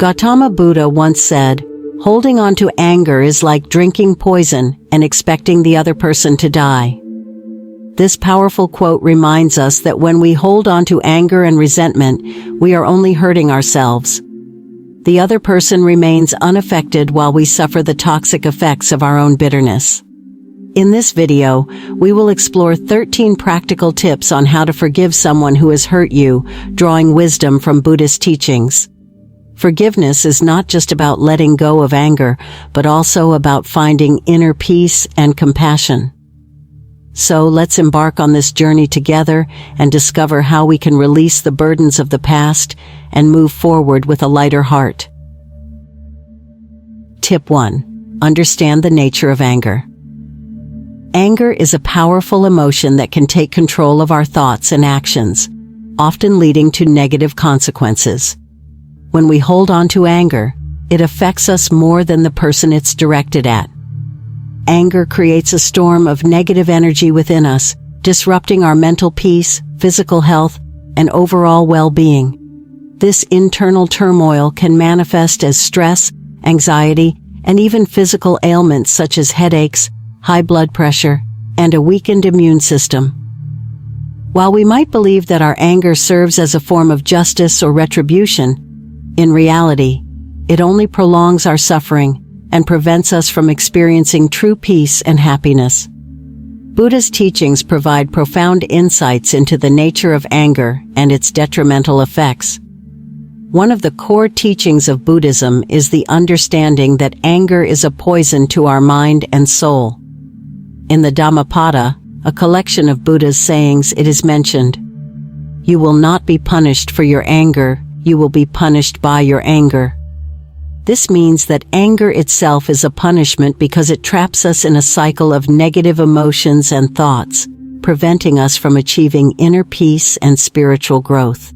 Gautama Buddha once said, "Holding on to anger is like drinking poison and expecting the other person to die." This powerful quote reminds us that when we hold on to anger and resentment, we are only hurting ourselves. The other person remains unaffected while we suffer the toxic effects of our own bitterness. In this video, we will explore 13 practical tips on how to forgive someone who has hurt you, drawing wisdom from Buddhist teachings. Forgiveness is not just about letting go of anger, but also about finding inner peace and compassion. So let's embark on this journey together and discover how we can release the burdens of the past and move forward with a lighter heart. Tip 1. Understand the nature of anger. Anger is a powerful emotion that can take control of our thoughts and actions, often leading to negative consequences. When we hold on to anger, it affects us more than the person it's directed at. Anger creates a storm of negative energy within us, disrupting our mental peace, physical health, and overall well-being. This internal turmoil can manifest as stress, anxiety, and even physical ailments such as headaches, high blood pressure, and a weakened immune system. While we might believe that our anger serves as a form of justice or retribution, in reality, it only prolongs our suffering and prevents us from experiencing true peace and happiness. Buddha's teachings provide profound insights into the nature of anger and its detrimental effects. One of the core teachings of Buddhism is the understanding that anger is a poison to our mind and soul. In the Dhammapada, a collection of Buddha's sayings, it is mentioned, "You will not be punished for your anger, you will be punished by your anger." This means that anger itself is a punishment because it traps us in a cycle of negative emotions and thoughts, preventing us from achieving inner peace and spiritual growth.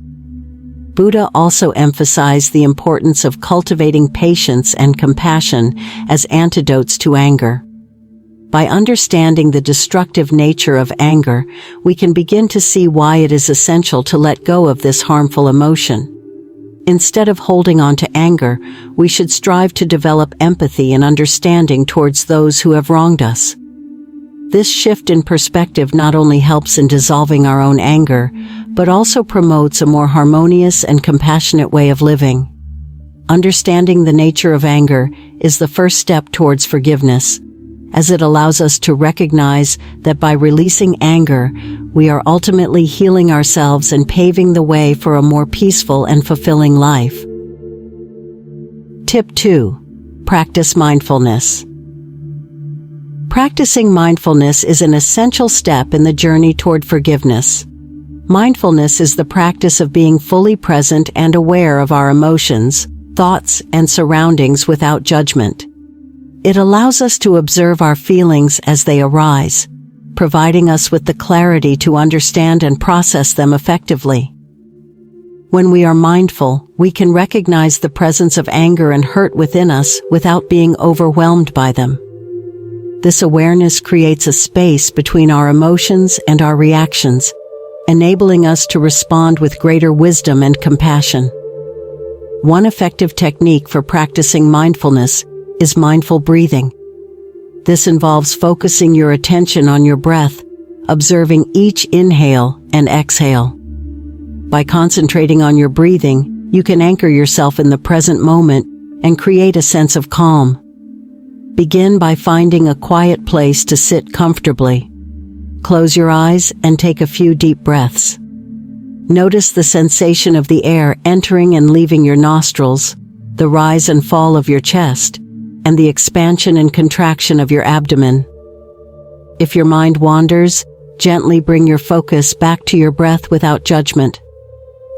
Buddha also emphasized the importance of cultivating patience and compassion as antidotes to anger. By understanding the destructive nature of anger, we can begin to see why it is essential to let go of this harmful emotion. Instead of holding on to anger, we should strive to develop empathy and understanding towards those who have wronged us. This shift in perspective not only helps in dissolving our own anger, but also promotes a more harmonious and compassionate way of living. Understanding the nature of anger is the first step towards forgiveness, as it allows us to recognize that by releasing anger, we are ultimately healing ourselves and paving the way for a more peaceful and fulfilling life. Tip 2. Practice mindfulness. Practicing mindfulness is an essential step in the journey toward forgiveness. Mindfulness is the practice of being fully present and aware of our emotions, thoughts, and surroundings without judgment. It allows us to observe our feelings as they arise, providing us with the clarity to understand and process them effectively. When we are mindful, we can recognize the presence of anger and hurt within us without being overwhelmed by them. This awareness creates a space between our emotions and our reactions, enabling us to respond with greater wisdom and compassion. One effective technique for practicing mindfulness is mindful breathing. This involves focusing your attention on your breath, observing each inhale and exhale. By concentrating on your breathing, you can anchor yourself in the present moment and create a sense of calm. Begin by finding a quiet place to sit comfortably. Close your eyes and take a few deep breaths. Notice the sensation of the air entering and leaving your nostrils, the rise and fall of your chest, and the expansion and contraction of your abdomen. If your mind wanders, gently bring your focus back to your breath without judgment.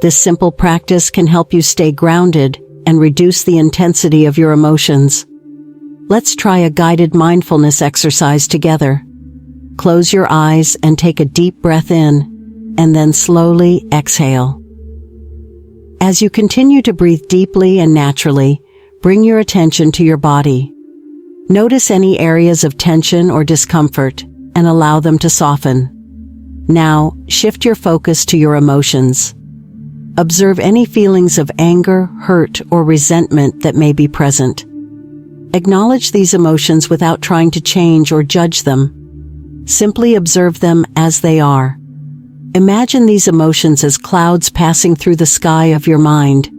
This simple practice can help you stay grounded and reduce the intensity of your emotions. Let's try a guided mindfulness exercise together. Close your eyes and take a deep breath in, and then slowly exhale. As you continue to breathe deeply and naturally, bring your attention to your body. Notice any areas of tension or discomfort and allow them to soften. Now, shift your focus to your emotions. Observe any feelings of anger, hurt, or resentment that may be present. Acknowledge these emotions without trying to change or judge them. Simply observe them as they are. Imagine these emotions as clouds passing through the sky of your mind,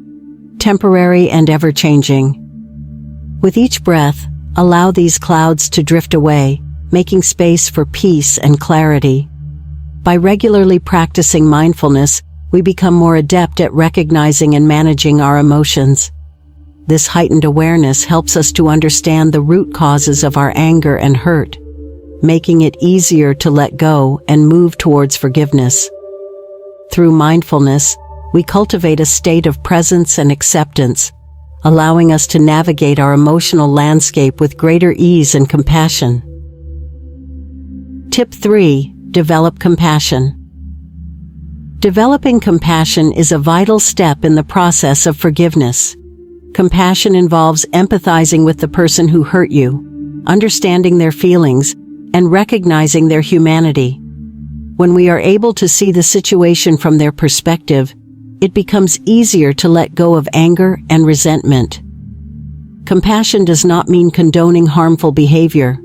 temporary and ever-changing. With each breath, allow these clouds to drift away, making space for peace and clarity. By regularly practicing mindfulness, we become more adept at recognizing and managing our emotions. This heightened awareness helps us to understand the root causes of our anger and hurt, making it easier to let go and move towards forgiveness. Through mindfulness, we cultivate a state of presence and acceptance, allowing us to navigate our emotional landscape with greater ease and compassion. Tip 3. Develop compassion. Developing compassion is a vital step in the process of forgiveness. Compassion involves empathizing with the person who hurt you, understanding their feelings, and recognizing their humanity. When we are able to see the situation from their perspective, it becomes easier to let go of anger and resentment. Compassion does not mean condoning harmful behavior.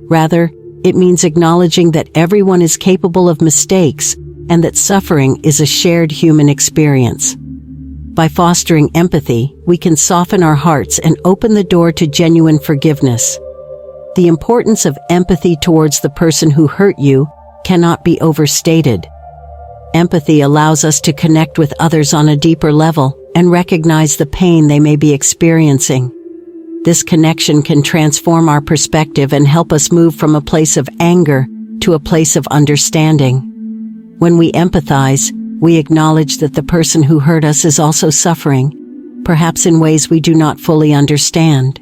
Rather, it means acknowledging that everyone is capable of mistakes and that suffering is a shared human experience. By fostering empathy, we can soften our hearts and open the door to genuine forgiveness. The importance of empathy towards the person who hurt you cannot be overstated. Empathy allows us to connect with others on a deeper level and recognize the pain they may be experiencing. This connection can transform our perspective and help us move from a place of anger to a place of understanding. When we empathize, we acknowledge that the person who hurt us is also suffering, perhaps in ways we do not fully understand.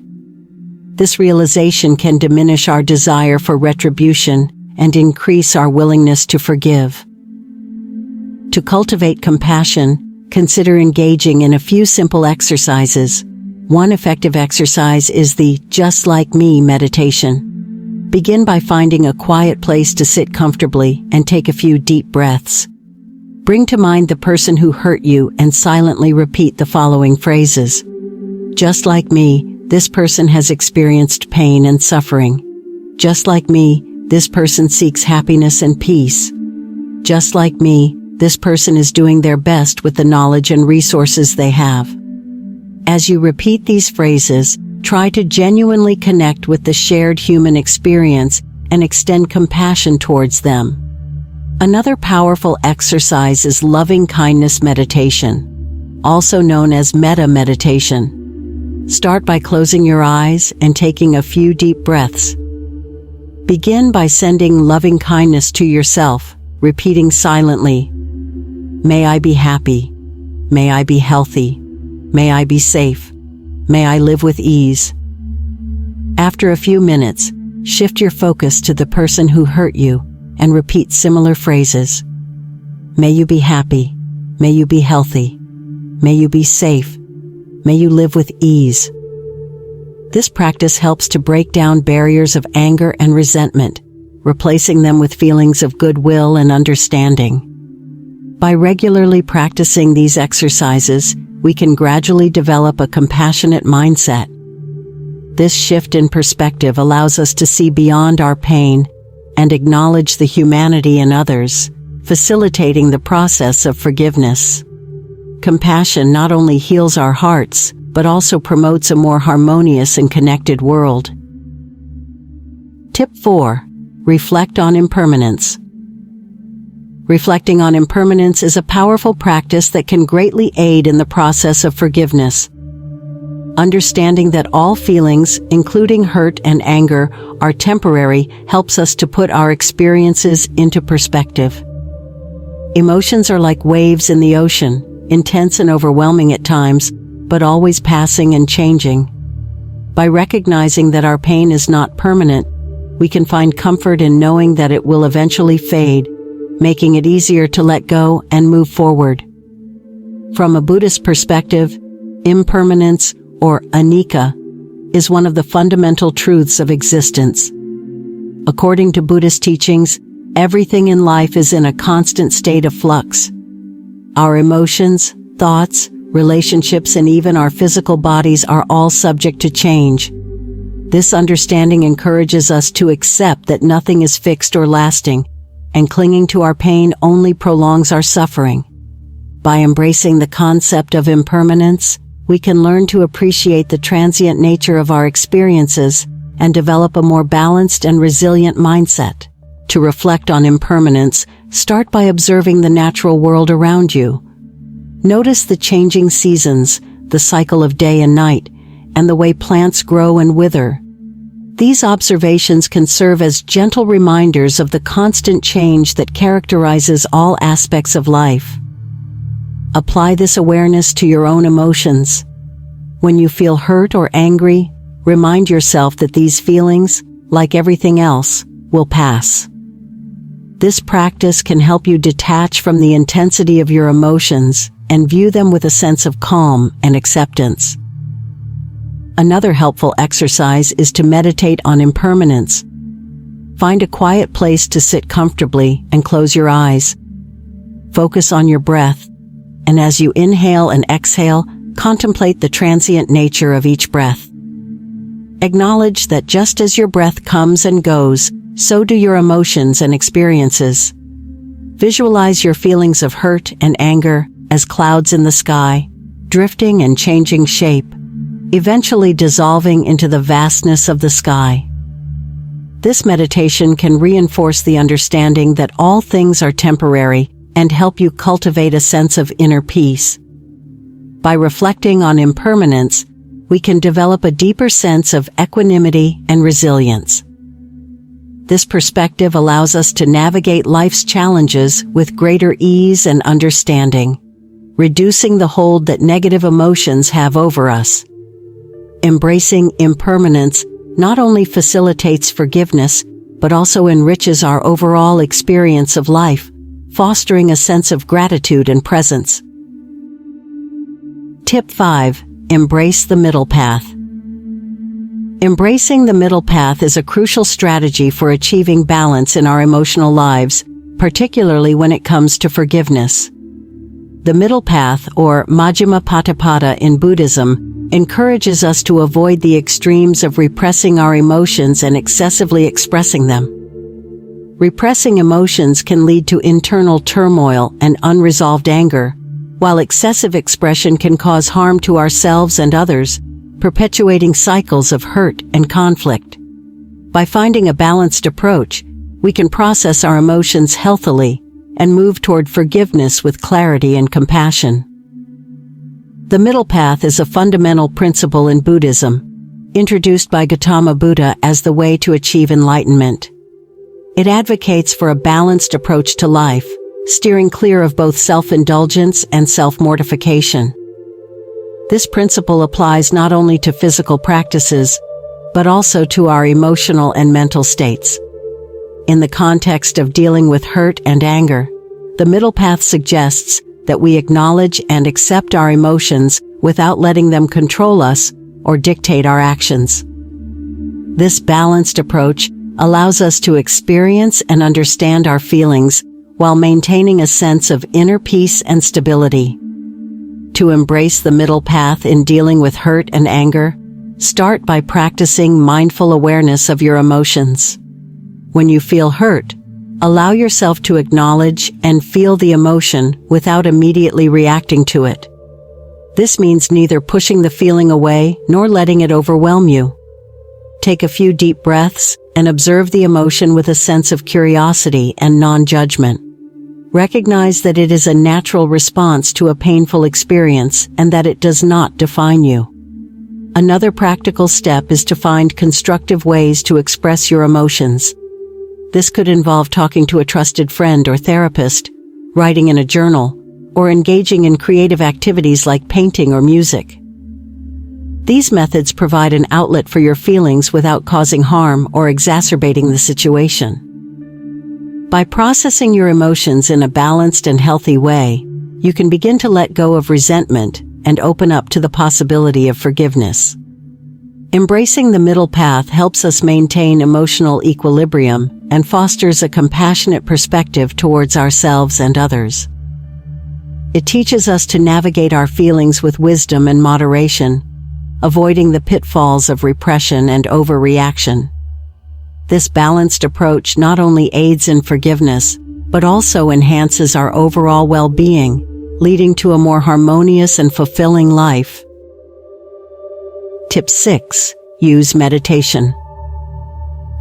This realization can diminish our desire for retribution and increase our willingness to forgive. To cultivate compassion, consider engaging in a few simple exercises. One effective exercise is the "just like me" meditation. Begin by finding a quiet place to sit comfortably and take a few deep breaths. Bring to mind the person who hurt you and silently repeat the following phrases. Just like me, this person has experienced pain and suffering. Just like me, this person seeks happiness and peace. Just like me, this person is doing their best with the knowledge and resources they have. As you repeat these phrases, try to genuinely connect with the shared human experience and extend compassion towards them. Another powerful exercise is loving kindness meditation, also known as metta meditation. Start by closing your eyes and taking a few deep breaths. Begin by sending loving kindness to yourself, repeating silently, "May I be happy. May I be healthy. May I be safe. May I live with ease." After a few minutes, shift your focus to the person who hurt you and repeat similar phrases. May you be happy. May you be healthy. May you be safe. May you live with ease. This practice helps to break down barriers of anger and resentment, replacing them with feelings of goodwill and understanding. By regularly practicing these exercises, we can gradually develop a compassionate mindset. This shift in perspective allows us to see beyond our pain and acknowledge the humanity in others, facilitating the process of forgiveness. Compassion not only heals our hearts, but also promotes a more harmonious and connected world. Tip 4. Reflect on impermanence. Reflecting on impermanence is a powerful practice that can greatly aid in the process of forgiveness. Understanding that all feelings, including hurt and anger, are temporary helps us to put our experiences into perspective. Emotions are like waves in the ocean, intense and overwhelming at times, but always passing and changing. By recognizing that our pain is not permanent, we can find comfort in knowing that it will eventually fade, making it easier to let go and move forward. From a Buddhist perspective, impermanence, or anicca, is one of the fundamental truths of existence. According to Buddhist teachings, everything in life is in a constant state of flux. Our emotions, thoughts, relationships, and even our physical bodies are all subject to change. This understanding encourages us to accept that nothing is fixed or lasting, and clinging to our pain only prolongs our suffering. By embracing the concept of impermanence, we can learn to appreciate the transient nature of our experiences and develop a more balanced and resilient mindset. To reflect on impermanence, start by observing the natural world around you. Notice the changing seasons, the cycle of day and night, and the way plants grow and wither. These observations can serve as gentle reminders of the constant change that characterizes all aspects of life. Apply this awareness to your own emotions. When you feel hurt or angry, remind yourself that these feelings, like everything else, will pass. This practice can help you detach from the intensity of your emotions and view them with a sense of calm and acceptance. Another helpful exercise is to meditate on impermanence. Find a quiet place to sit comfortably and close your eyes. Focus on your breath, and as you inhale and exhale, contemplate the transient nature of each breath. Acknowledge that just as your breath comes and goes, so do your emotions and experiences. Visualize your feelings of hurt and anger as clouds in the sky, drifting and changing shape, eventually dissolving into the vastness of the sky. This meditation can reinforce the understanding that all things are temporary and help you cultivate a sense of inner peace. By reflecting on impermanence, we can develop a deeper sense of equanimity and resilience. This perspective allows us to navigate life's challenges with greater ease and understanding, reducing the hold that negative emotions have over us. Embracing impermanence not only facilitates forgiveness, but also enriches our overall experience of life, fostering a sense of gratitude and presence. Tip 5. Embrace the middle path. Embracing the middle path is a crucial strategy for achieving balance in our emotional lives, particularly when it comes to forgiveness. The middle path, or Majjhima Patipada in Buddhism, encourages us to avoid the extremes of repressing our emotions and excessively expressing them. Repressing emotions can lead to internal turmoil and unresolved anger, while excessive expression can cause harm to ourselves and others, perpetuating cycles of hurt and conflict. By finding a balanced approach, we can process our emotions healthily and move toward forgiveness with clarity and compassion. The middle path is a fundamental principle in Buddhism, introduced by Gautama Buddha as the way to achieve enlightenment. It advocates for a balanced approach to life, steering clear of both self-indulgence and self-mortification. This principle applies not only to physical practices, but also to our emotional and mental states. In the context of dealing with hurt and anger, the middle path suggests that we acknowledge and accept our emotions without letting them control us or dictate our actions. This balanced approach allows us to experience and understand our feelings while maintaining a sense of inner peace and stability. To embrace the middle path in dealing with hurt and anger, start by practicing mindful awareness of your emotions. When you feel hurt, allow yourself to acknowledge and feel the emotion without immediately reacting to it. This means neither pushing the feeling away nor letting it overwhelm you. Take a few deep breaths and observe the emotion with a sense of curiosity and non-judgment. Recognize that it is a natural response to a painful experience and that it does not define you. Another practical step is to find constructive ways to express your emotions. This could involve talking to a trusted friend or therapist, writing in a journal, or engaging in creative activities like painting or music. These methods provide an outlet for your feelings without causing harm or exacerbating the situation. By processing your emotions in a balanced and healthy way, you can begin to let go of resentment and open up to the possibility of forgiveness. Embracing the middle path helps us maintain emotional equilibrium and fosters a compassionate perspective towards ourselves and others. It teaches us to navigate our feelings with wisdom and moderation, avoiding the pitfalls of repression and overreaction. This balanced approach not only aids in forgiveness, but also enhances our overall well-being, leading to a more harmonious and fulfilling life. Tip 6. Use meditation.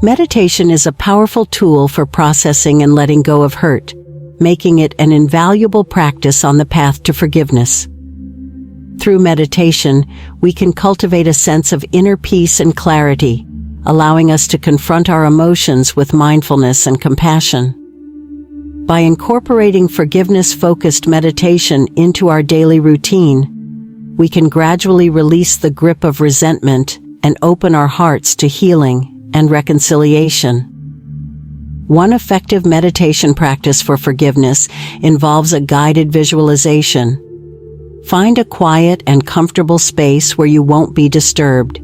Meditation is a powerful tool for processing and letting go of hurt, making it an invaluable practice on the path to forgiveness. Through meditation, we can cultivate a sense of inner peace and clarity, allowing us to confront our emotions with mindfulness and compassion. By incorporating forgiveness-focused meditation into our daily routine, we can gradually release the grip of resentment and open our hearts to healing and reconciliation. One effective meditation practice for forgiveness involves a guided visualization. Find a quiet and comfortable space where you won't be disturbed.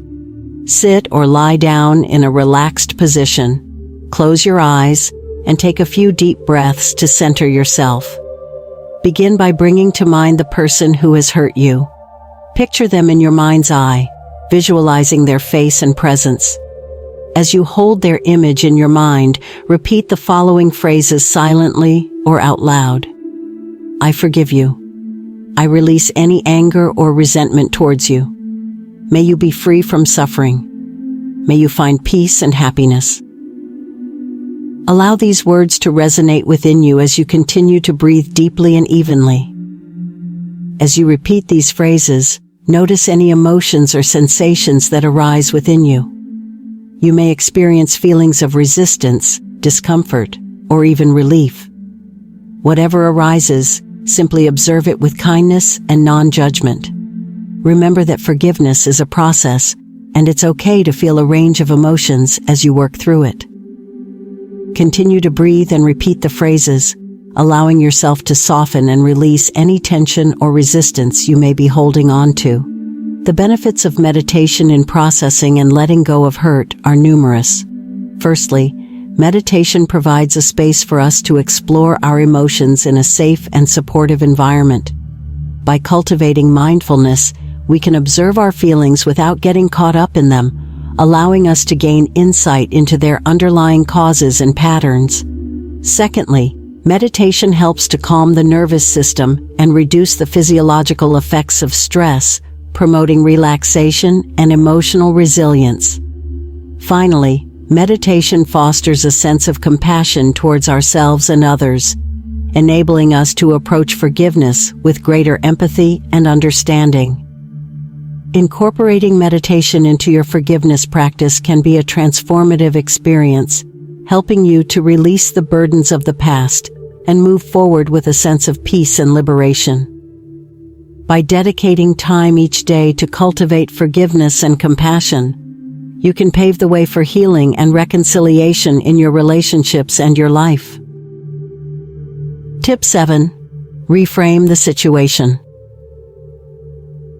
Sit or lie down in a relaxed position. Close your eyes and take a few deep breaths to center yourself. Begin by bringing to mind the person who has hurt you. Picture them in your mind's eye, visualizing their face and presence. As you hold their image in your mind, repeat the following phrases silently or out loud. I forgive you. I release any anger or resentment towards you. May you be free from suffering. May you find peace and happiness. Allow these words to resonate within you as you continue to breathe deeply and evenly. As you repeat these phrases, notice any emotions or sensations that arise within you. You may experience feelings of resistance, discomfort, or even relief. Whatever arises, simply observe it with kindness and non-judgment. Remember that forgiveness is a process, and it's okay to feel a range of emotions as you work through it. Continue to breathe and repeat the phrases, allowing yourself to soften and release any tension or resistance you may be holding on to. The benefits of meditation in processing and letting go of hurt are numerous. Firstly, meditation provides a space for us to explore our emotions in a safe and supportive environment. By cultivating mindfulness, we can observe our feelings without getting caught up in them, allowing us to gain insight into their underlying causes and patterns. Secondly, meditation helps to calm the nervous system and reduce the physiological effects of stress, promoting relaxation and emotional resilience. Finally, meditation fosters a sense of compassion towards ourselves and others, enabling us to approach forgiveness with greater empathy and understanding. Incorporating meditation into your forgiveness practice can be a transformative experience, helping you to release the burdens of the past and move forward with a sense of peace and liberation. By dedicating time each day to cultivate forgiveness and compassion, you can pave the way for healing and reconciliation in your relationships and your life. Tip 7. Reframe the situation.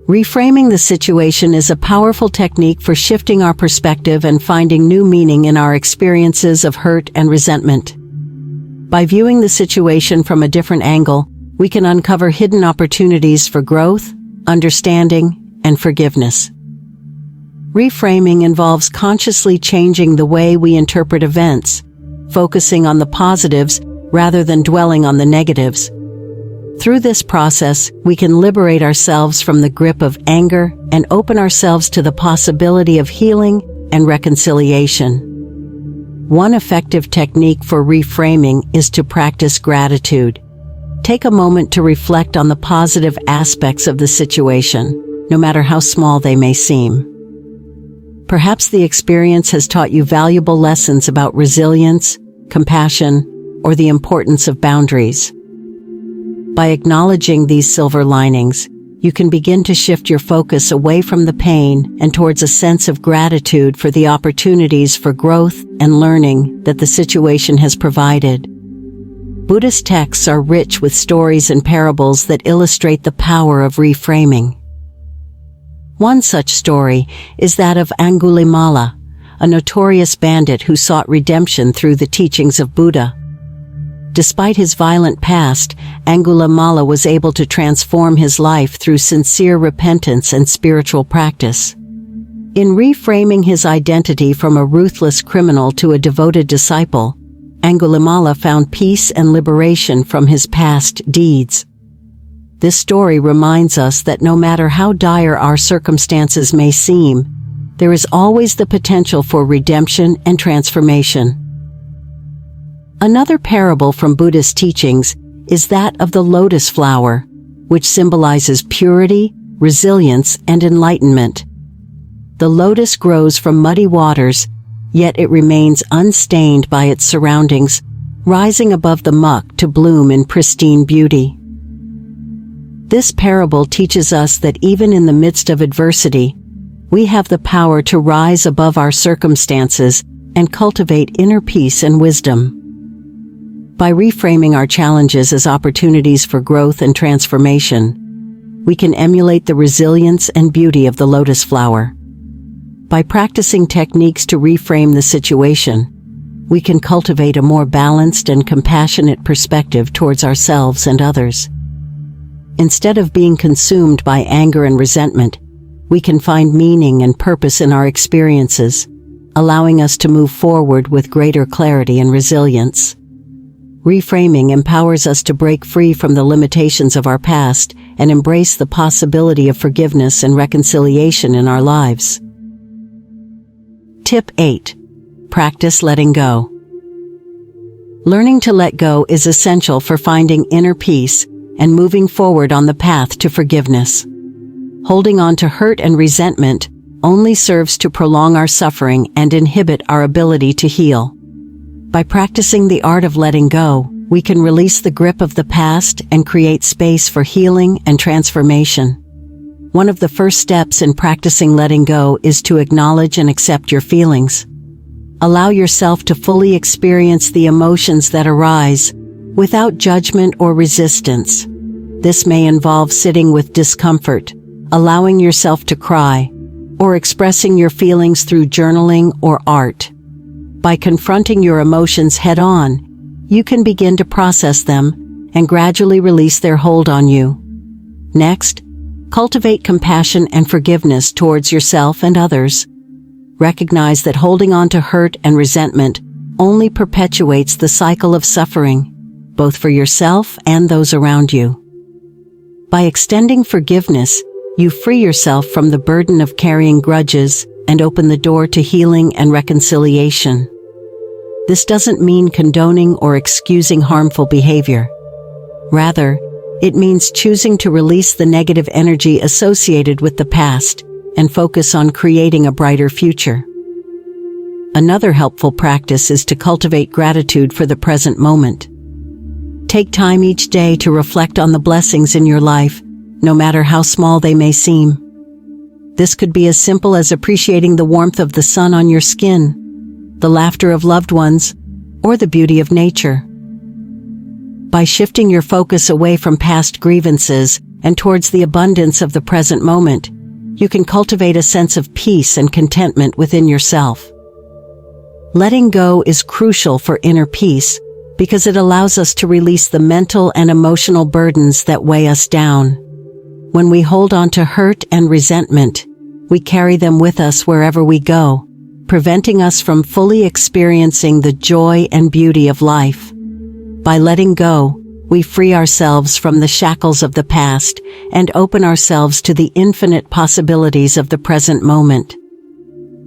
Reframing the situation is a powerful technique for shifting our perspective and finding new meaning in our experiences of hurt and resentment. By viewing the situation from a different angle, we can uncover hidden opportunities for growth, understanding, and forgiveness. Reframing involves consciously changing the way we interpret events, focusing on the positives rather than dwelling on the negatives. Through this process, we can liberate ourselves from the grip of anger and open ourselves to the possibility of healing and reconciliation. One effective technique for reframing is to practice gratitude. Take a moment to reflect on the positive aspects of the situation, no matter how small they may seem. Perhaps the experience has taught you valuable lessons about resilience, compassion, or the importance of boundaries. By acknowledging these silver linings, you can begin to shift your focus away from the pain and towards a sense of gratitude for the opportunities for growth and learning that the situation has provided. Buddhist texts are rich with stories and parables that illustrate the power of reframing. One such story is that of Angulimala, a notorious bandit who sought redemption through the teachings of Buddha. Despite his violent past, Angulimala was able to transform his life through sincere repentance and spiritual practice. In reframing his identity from a ruthless criminal to a devoted disciple, Angulimala found peace and liberation from his past deeds. This story reminds us that no matter how dire our circumstances may seem, there is always the potential for redemption and transformation. Another parable from Buddhist teachings is that of the lotus flower, which symbolizes purity, resilience, and enlightenment. The lotus grows from muddy waters, yet it remains unstained by its surroundings, rising above the muck to bloom in pristine beauty. This parable teaches us that even in the midst of adversity, we have the power to rise above our circumstances and cultivate inner peace and wisdom. By reframing our challenges as opportunities for growth and transformation, we can emulate the resilience and beauty of the lotus flower. By practicing techniques to reframe the situation, we can cultivate a more balanced and compassionate perspective towards ourselves and others. Instead of being consumed by anger and resentment, we can find meaning and purpose in our experiences, allowing us to move forward with greater clarity and resilience. Reframing empowers us to break free from the limitations of our past and embrace the possibility of forgiveness and reconciliation in our lives. Tip 8. Practice letting go. Learning to let go is essential for finding inner peace and moving forward on the path to forgiveness. Holding on to hurt and resentment only serves to prolong our suffering and inhibit our ability to heal. By practicing the art of letting go, we can release the grip of the past and create space for healing and transformation. One of the first steps in practicing letting go is to acknowledge and accept your feelings. Allow yourself to fully experience the emotions that arise, without judgment or resistance. This may involve sitting with discomfort, allowing yourself to cry, or expressing your feelings through journaling or art. By confronting your emotions head-on, you can begin to process them and gradually release their hold on you. Next, cultivate compassion and forgiveness towards yourself and others. Recognize that holding on to hurt and resentment only perpetuates the cycle of suffering, both for yourself and those around you. By extending forgiveness, you free yourself from the burden of carrying grudges and open the door to healing and reconciliation. This doesn't mean condoning or excusing harmful behavior. Rather, it means choosing to release the negative energy associated with the past and focus on creating a brighter future. Another helpful practice is to cultivate gratitude for the present moment. Take time each day to reflect on the blessings in your life, no matter how small they may seem. This could be as simple as appreciating the warmth of the sun on your skin, the laughter of loved ones, or the beauty of nature. By shifting your focus away from past grievances and towards the abundance of the present moment, you can cultivate a sense of peace and contentment within yourself. Letting go is crucial for inner peace because it allows us to release the mental and emotional burdens that weigh us down. When we hold on to hurt and resentment, we carry them with us wherever we go, preventing us from fully experiencing the joy and beauty of life. By letting go, we free ourselves from the shackles of the past and open ourselves to the infinite possibilities of the present moment.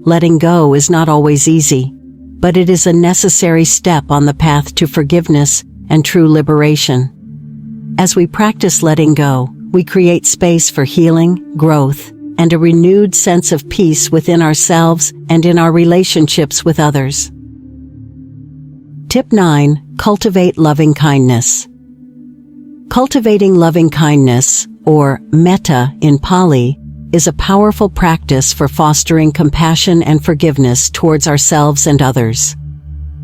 Letting go is not always easy, but it is a necessary step on the path to forgiveness and true liberation. As we practice letting go, we create space for healing, growth, and a renewed sense of peace within ourselves and in our relationships with others. Tip 9. Cultivate loving kindness. Cultivating loving kindness, or metta in Pali, is a powerful practice for fostering compassion and forgiveness towards ourselves and others.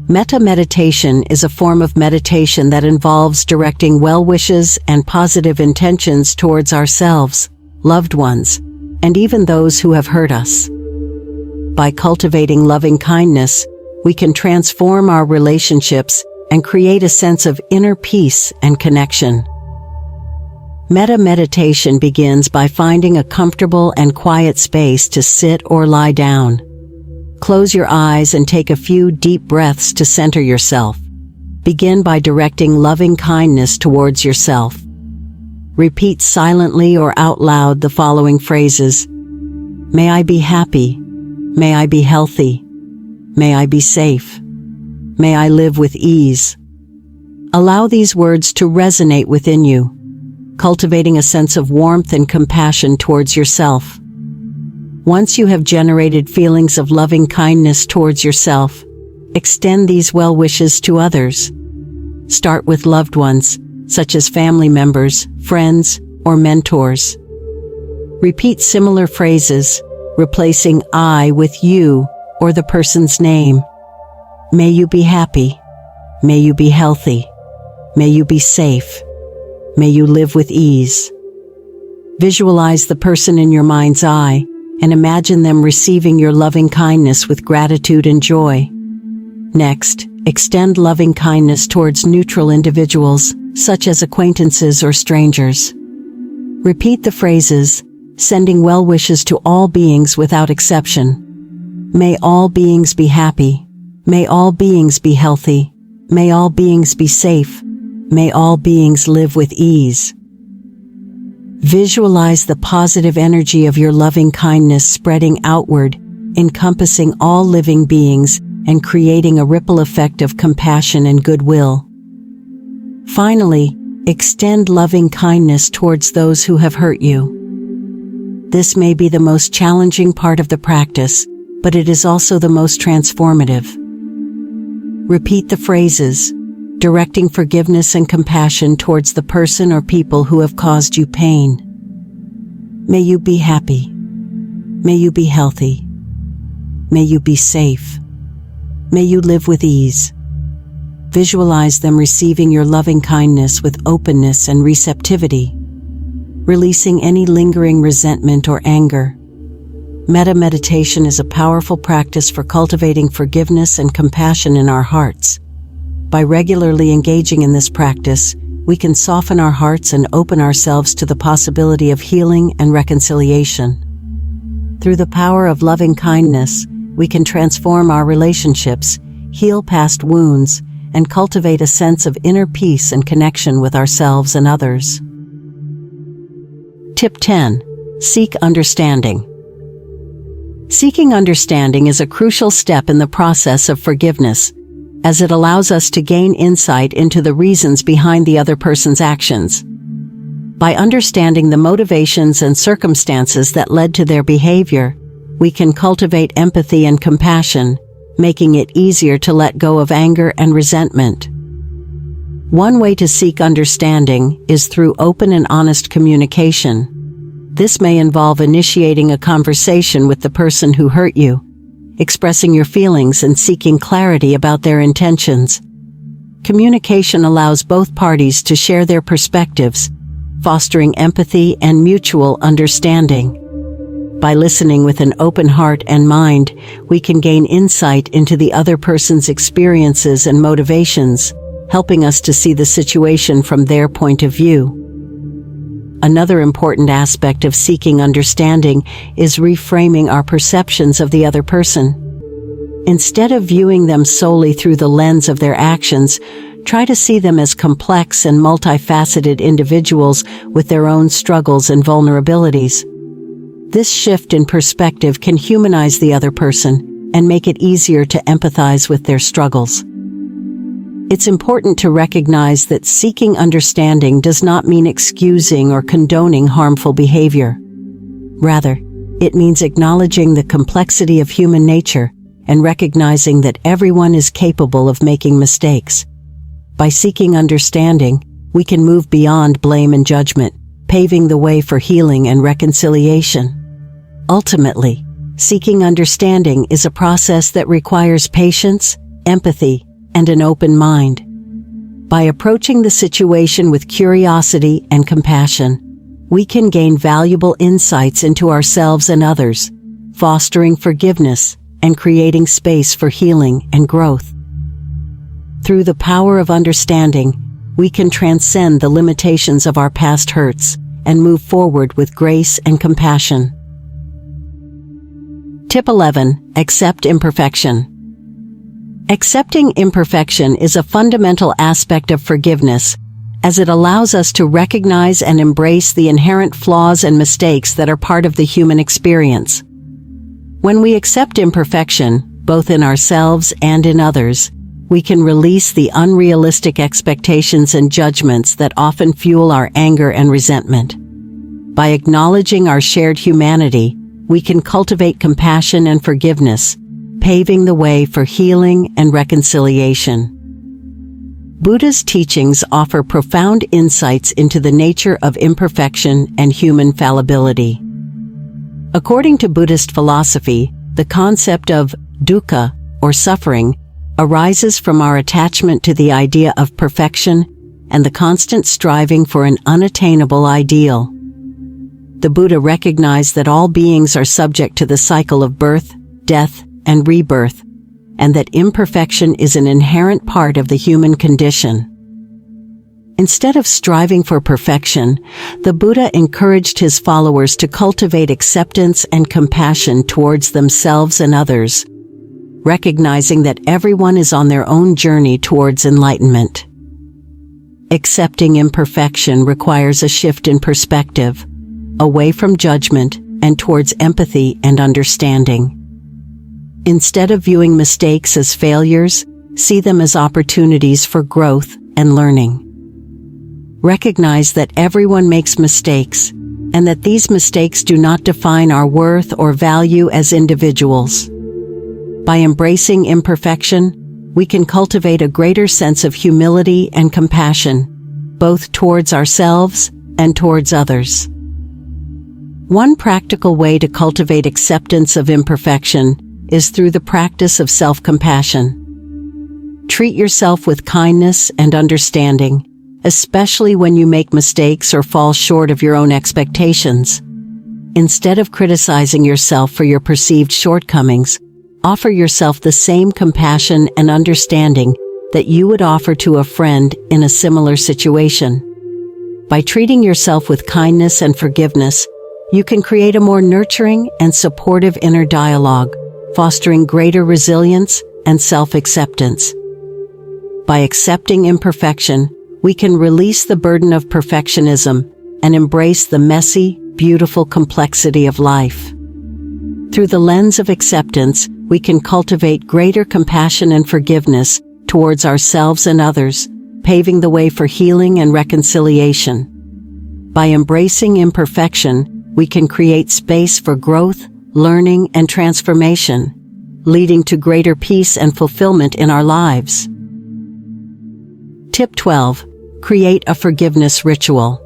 Metta meditation is a form of meditation that involves directing well wishes and positive intentions towards ourselves, loved ones, and even those who have hurt us. By cultivating loving kindness, we can transform our relationships and create a sense of inner peace and connection. Metta meditation begins by finding a comfortable and quiet space to sit or lie down. Close your eyes and take a few deep breaths to center yourself. Begin by directing loving kindness towards yourself. Repeat silently or out loud the following phrases: May I be happy. May I be healthy. May I be safe. May I live with ease. Allow these words to resonate within you, cultivating a sense of warmth and compassion towards yourself. Once you have generated feelings of loving kindness towards yourself, extend these well wishes to others. Start with loved ones, such as family members, friends, or mentors. Repeat similar phrases, replacing I with you or the person's name. May you be happy. May you be healthy. May you be safe. May you live with ease. Visualize the person in your mind's eye and imagine them receiving your loving kindness with gratitude and joy. Next, extend loving kindness towards neutral individuals, such as acquaintances or strangers. Repeat the phrases, sending well wishes to all beings without exception. May all beings be happy. May all beings be healthy. May all beings be safe. May all beings live with ease. Visualize the positive energy of your loving kindness spreading outward, encompassing all living beings and creating a ripple effect of compassion and goodwill. Finally, extend loving kindness towards those who have hurt you. This may be the most challenging part of the practice, but it is also the most transformative. Repeat the phrases, directing forgiveness and compassion towards the person or people who have caused you pain. May you be happy. May you be healthy. May you be safe. May you live with ease. Visualize them receiving your loving kindness with openness and receptivity, releasing any lingering resentment or anger. Metta meditation is a powerful practice for cultivating forgiveness and compassion in our hearts. By regularly engaging in this practice, we can soften our hearts and open ourselves to the possibility of healing and reconciliation. Through the power of loving kindness, we can transform our relationships, heal past wounds, and cultivate a sense of inner peace and connection with ourselves and others. Tip 10. Seek understanding. Seeking understanding is a crucial step in the process of forgiveness, as it allows us to gain insight into the reasons behind the other person's actions. By understanding the motivations and circumstances that led to their behavior, we can cultivate empathy and compassion, making it easier to let go of anger and resentment. One way to seek understanding is through open and honest communication. This may involve initiating a conversation with the person who hurt you, expressing your feelings and seeking clarity about their intentions. Communication allows both parties to share their perspectives, fostering empathy and mutual understanding. By listening with an open heart and mind, we can gain insight into the other person's experiences and motivations, helping us to see the situation from their point of view. Another important aspect of seeking understanding is reframing our perceptions of the other person. Instead of viewing them solely through the lens of their actions, try to see them as complex and multifaceted individuals with their own struggles and vulnerabilities. This shift in perspective can humanize the other person and make it easier to empathize with their struggles. It's important to recognize that seeking understanding does not mean excusing or condoning harmful behavior. Rather, it means acknowledging the complexity of human nature and recognizing that everyone is capable of making mistakes. By seeking understanding, we can move beyond blame and judgment, paving the way for healing and reconciliation. Ultimately, seeking understanding is a process that requires patience, empathy, and an open mind. By approaching the situation with curiosity and compassion, we can gain valuable insights into ourselves and others, fostering forgiveness and creating space for healing and growth. Through the power of understanding, we can transcend the limitations of our past hurts and move forward with grace and compassion. Tip 11. Accept imperfection. Accepting imperfection is a fundamental aspect of forgiveness, as it allows us to recognize and embrace the inherent flaws and mistakes that are part of the human experience. When we accept imperfection, both in ourselves and in others, we can release the unrealistic expectations and judgments that often fuel our anger and resentment. By acknowledging our shared humanity, we can cultivate compassion and forgiveness, paving the way for healing and reconciliation. Buddha's teachings offer profound insights into the nature of imperfection and human fallibility. According to Buddhist philosophy, the concept of dukkha, or suffering, arises from our attachment to the idea of perfection and the constant striving for an unattainable ideal. The Buddha recognized that all beings are subject to the cycle of birth, death, and rebirth, and that imperfection is an inherent part of the human condition. Instead of striving for perfection, the Buddha encouraged his followers to cultivate acceptance and compassion towards themselves and others, recognizing that everyone is on their own journey towards enlightenment. Accepting imperfection requires a shift in perspective, away from judgment and towards empathy and understanding. Instead of viewing mistakes as failures, see them as opportunities for growth and learning. Recognize that everyone makes mistakes, and that these mistakes do not define our worth or value as individuals. By embracing imperfection, we can cultivate a greater sense of humility and compassion, both towards ourselves and towards others. One practical way to cultivate acceptance of imperfection is through the practice of self-compassion. Treat yourself with kindness and understanding, especially when you make mistakes or fall short of your own expectations. Instead of criticizing yourself for your perceived shortcomings, offer yourself the same compassion and understanding that you would offer to a friend in a similar situation. By treating yourself with kindness and forgiveness, you can create a more nurturing and supportive inner dialogue, fostering greater resilience and self-acceptance. By accepting imperfection, we can release the burden of perfectionism and embrace the messy, beautiful complexity of life. Through the lens of acceptance, we can cultivate greater compassion and forgiveness towards ourselves and others, paving the way for healing and reconciliation. By embracing imperfection, we can create space for growth, learning, and transformation, leading to greater peace and fulfillment in our lives. Tip 12. Create a forgiveness ritual.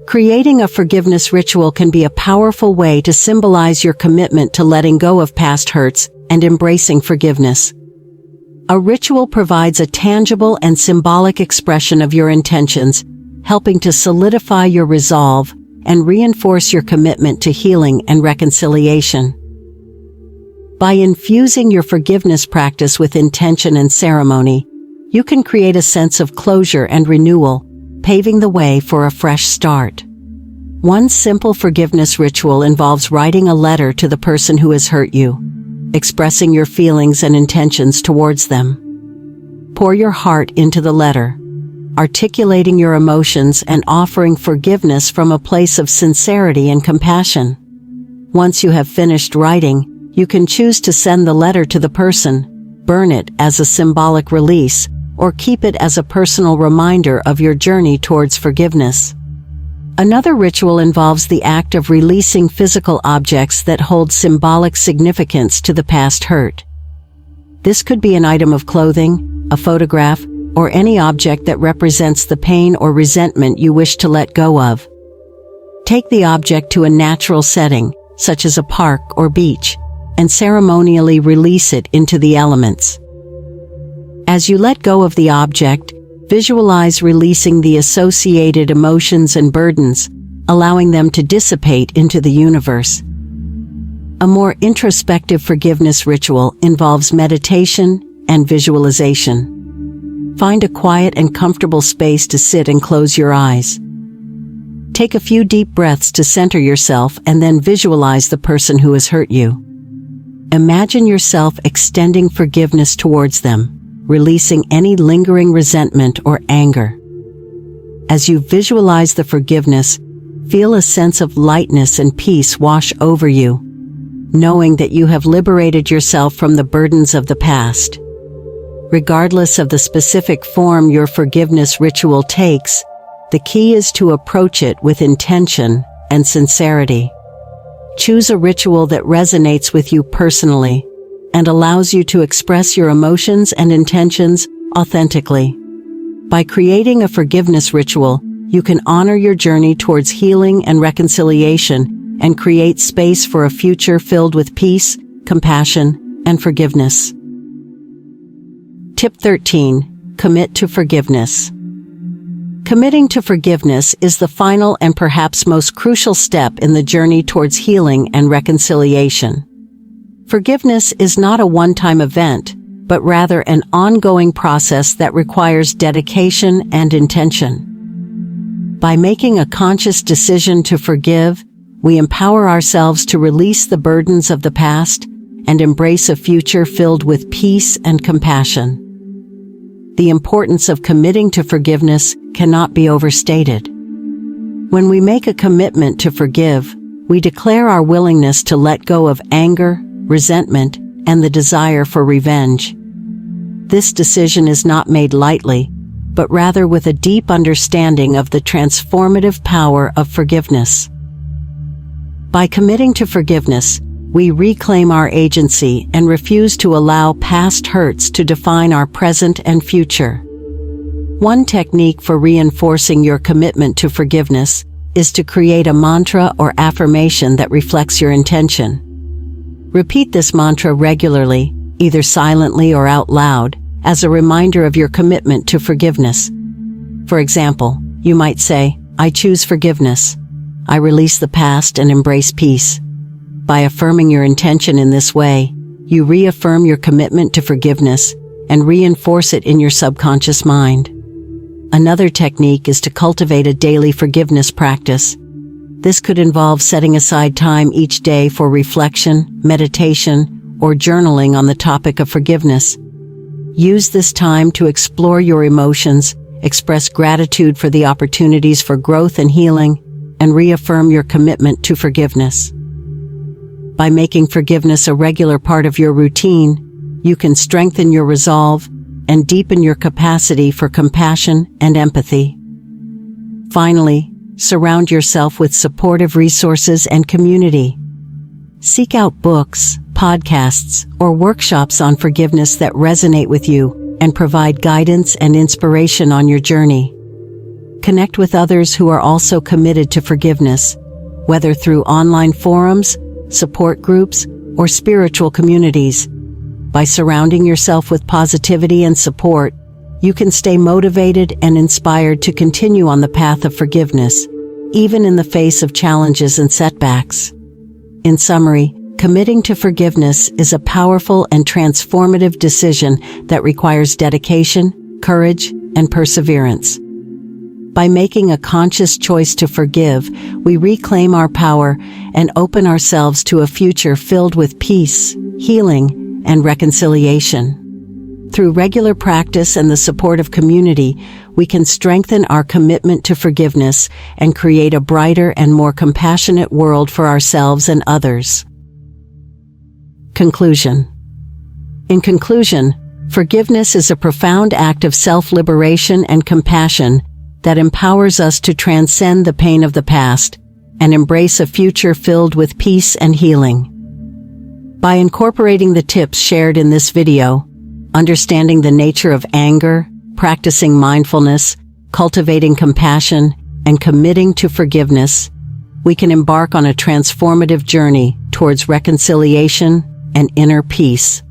Creating a forgiveness ritual can be a powerful way to symbolize your commitment to letting go of past hurts and embracing forgiveness. A ritual provides a tangible and symbolic expression of your intentions, helping to solidify your resolve and reinforce your commitment to healing and reconciliation. By infusing your forgiveness practice with intention and ceremony, you can create a sense of closure and renewal, paving the way for a fresh start. One simple forgiveness ritual involves writing a letter to the person who has hurt you, expressing your feelings and intentions towards them. Pour your heart into the letter, articulating your emotions and offering forgiveness from a place of sincerity and compassion. Once you have finished writing, you can choose to send the letter to the person, burn it as a symbolic release, or keep it as a personal reminder of your journey towards forgiveness. Another ritual involves the act of releasing physical objects that hold symbolic significance to the past hurt. This could be an item of clothing, a photograph, or any object that represents the pain or resentment you wish to let go of. Take the object to a natural setting, such as a park or beach, and ceremonially release it into the elements. As you let go of the object, visualize releasing the associated emotions and burdens, allowing them to dissipate into the universe. A more introspective forgiveness ritual involves meditation and visualization. Find a quiet and comfortable space to sit and close your eyes. Take a few deep breaths to center yourself and then visualize the person who has hurt you. Imagine yourself extending forgiveness towards them, releasing any lingering resentment or anger. As you visualize the forgiveness, feel a sense of lightness and peace wash over you, knowing that you have liberated yourself from the burdens of the past. Regardless of the specific form your forgiveness ritual takes, the key is to approach it with intention and sincerity. Choose a ritual that resonates with you personally and allows you to express your emotions and intentions authentically. By creating a forgiveness ritual, you can honor your journey towards healing and reconciliation and create space for a future filled with peace, compassion, and forgiveness. Tip 13. Commit to forgiveness. Committing to forgiveness is the final and perhaps most crucial step in the journey towards healing and reconciliation. Forgiveness is not a one-time event, but rather an ongoing process that requires dedication and intention. By making a conscious decision to forgive, we empower ourselves to release the burdens of the past and embrace a future filled with peace and compassion. The importance of committing to forgiveness cannot be overstated. When we make a commitment to forgive, we declare our willingness to let go of anger, resentment, and the desire for revenge. This decision is not made lightly, but rather with a deep understanding of the transformative power of forgiveness. By committing to forgiveness, we reclaim our agency and refuse to allow past hurts to define our present and future. One technique for reinforcing your commitment to forgiveness is to create a mantra or affirmation that reflects your intention. Repeat this mantra regularly, either silently or out loud, as a reminder of your commitment to forgiveness. For example, you might say, "I choose forgiveness. I release the past and embrace peace." By affirming your intention in this way, you reaffirm your commitment to forgiveness and reinforce it in your subconscious mind. Another technique is to cultivate a daily forgiveness practice. This could involve setting aside time each day for reflection, meditation, or journaling on the topic of forgiveness. Use this time to explore your emotions, express gratitude for the opportunities for growth and healing, and reaffirm your commitment to forgiveness. By making forgiveness a regular part of your routine, you can strengthen your resolve and deepen your capacity for compassion and empathy. Finally, surround yourself with supportive resources and community. Seek out books, podcasts, or workshops on forgiveness that resonate with you and provide guidance and inspiration on your journey. Connect with others who are also committed to forgiveness, whether through online forums, support groups, or spiritual communities. By surrounding yourself with positivity and support, you can stay motivated and inspired to continue on the path of forgiveness, even in the face of challenges and setbacks. In summary, committing to forgiveness is a powerful and transformative decision that requires dedication, courage, and perseverance. By making a conscious choice to forgive, we reclaim our power and open ourselves to a future filled with peace, healing, and reconciliation. Through regular practice and the support of community, we can strengthen our commitment to forgiveness and create a brighter and more compassionate world for ourselves and others. Conclusion. In conclusion, forgiveness is a profound act of self-liberation and compassion that empowers us to transcend the pain of the past and embrace a future filled with peace and healing. By incorporating the tips shared in this video, understanding the nature of anger, practicing mindfulness, cultivating compassion, and committing to forgiveness, we can embark on a transformative journey towards reconciliation and inner peace.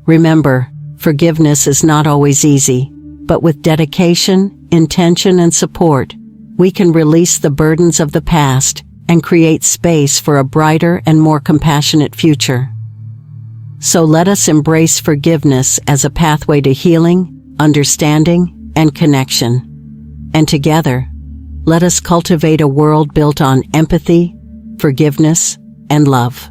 Remember, forgiveness is not always easy, but with dedication, intention, and support, we can release the burdens of the past and create space for a brighter and more compassionate future. So let us embrace forgiveness as a pathway to healing, understanding, and connection. And together, let us cultivate a world built on empathy, forgiveness, and love.